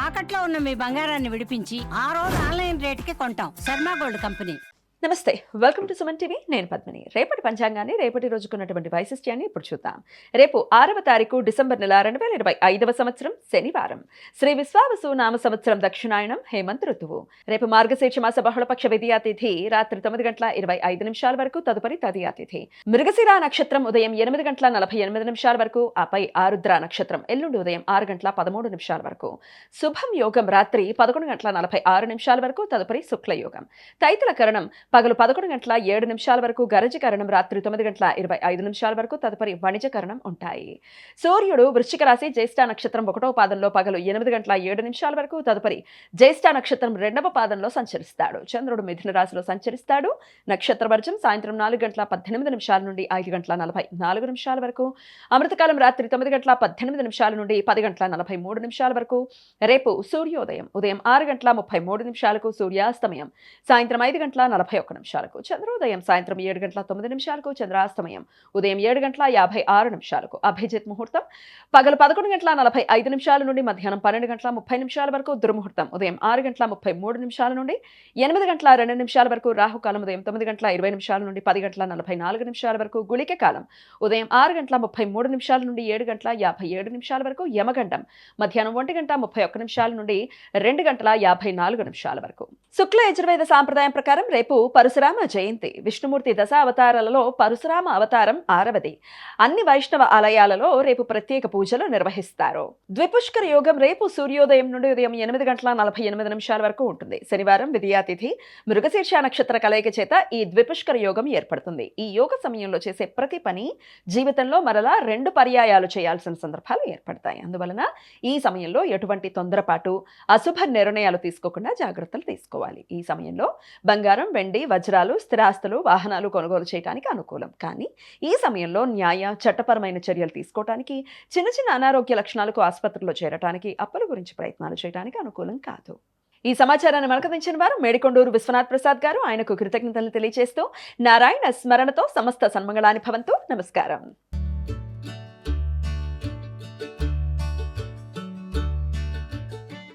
తాకట్లో ఉన్న మీ బంగారాన్ని విడిపించి ఆ రోజు ఆన్లైన్ రేటుకి కొంటాం. Sharma gold company. నమస్తే, వెల్కమ్ టు సుమన్ టీవీ. నేను పద్మిని. రేపటి పంచాంగాన్ని, రేపటి రోజుకున్నటువంటి వైశిష్ట్యాన్ని ఇప్పుడు చూద్దాం. రేపు 6వ తారీఖు డిసెంబర్ నెల 2025వ సంవత్సరం శనివారం. శ్రీ విశ్వావసు నామ సంవత్సరం దక్షిణాయనం హేమంత్ ఋతువు. రేపు మార్గశీర్ష మాస బహుళపక్ష విధియా తిథి రాత్రి 9:25 వరకు, తదుపరి తదియా తిథి. మృగశిర నక్షత్రం ఉదయం 8:48 వరకు, ఆపై ఆరుద్ర నక్షత్రం ఎల్లుండి ఉదయం 6:13 వరకు. శుభం యోగం రాత్రి 11:46 వరకు, తదుపరి శుక్ల యోగం. తైతల కరణం పగలు 11:07 వరకు, గరజకరణం రాత్రి 9:25 వరకు, తదుపరి వణిజకరణం ఉంటాయి. సూర్యుడు వృశ్చిక రాశి జ్యేష్ఠ నక్షత్రం 1వ పాదంలో పగలు 8:07 వరకు, తదుపరి జ్యేష్ఠ నక్షత్రం 2వ పాదంలో సంచరిస్తాడు. చంద్రుడు మిథున రాశిలో సంచరిస్తాడు. నక్షత్ర వర్జం సాయంత్రం 4:18 నుండి 5:44 వరకు, అమృతకాలం రాత్రి 9:18 నుండి 10:43 వరకు. రేపు సూర్యోదయం ఉదయం 6:33 సూర్యాస్తమయం సాయంత్రం 5:41 చంద్రోదయం సాయంత్రం 7:09 చంద్రాస్తమయం ఉదయం 7:56 అభిజిత్ ముహూర్తం పగలు 11:45 నుండి మధ్యాహ్నం 12:30 వరకు, దుర్ముహూర్తం ఉదయం 6:33 నుండి 8:02 వరకు, రాహుకాలం ఉదయం 9:20 నుండి 10:44 వరకు, గుళిక కాలం ఉదయం 6:33 నుండి 7:57 వరకు, యమగండం మధ్యాహ్నం 1:31 నుండి 2:54 వరకు. శుక్ల యజుర్వేద సాంప్రదాయం ప్రకారం రేపు పరశురామ జయంతి. విష్ణుమూర్తి దశ అవతారాలలో పరశురామ అవతారం 6వది. అన్ని వైష్ణవ ఆలయాలలో రేపు ప్రత్యేక పూజలు నిర్వహిస్తారు. ద్విపుష్కర యోగం రేపు సూర్యోదయం నుండి ఉదయం 8:48 వరకు ఉంటుంది. శనివారం విధియా తిథి, మృగశీర్ష నక్షత్ర కలయిక చేత ఈ ద్విపుష్కర యోగం ఏర్పడుతుంది. ఈ యోగ సమయంలో చేసే ప్రతి పని జీవితంలో మరలా 2 పర్యాయాలు చేయాల్సిన సందర్భాలు ఏర్పడతాయి. అందువలన ఈ సమయంలో ఎటువంటి తొందరపాటు, అశుభ నిర్ణయాలు తీసుకోకుండా జాగ్రత్తలు తీసుకోవాలి. ఈ సమయంలో బంగారం, వెండి, వజ్రాలు, స్థిరాస్తులు, వాహనాలు కొనుగోలు చేయడానికి అనుకూలం. కానీ ఈ సమయంలో న్యాయ, చట్టపరమైన చర్యలు తీసుకోవటానికి, చిన్న చిన్న అనారోగ్య లక్షణాలకు ఆసుపత్రిలో చేరటానికి, అప్పుల గురించి ప్రయత్నాలు చేయడానికి అనుకూలం కాదు. ఈ సమాచారాన్ని మనకందించిన వారు మేడికొండూరు విశ్వనాథ్ ప్రసాద్ గారు. ఆయనకు కృతజ్ఞతలు తెలియజేస్తూ నారాయణ స్మరణతో సమస్త సన్మంగళాని భవంతు. నమస్కారం.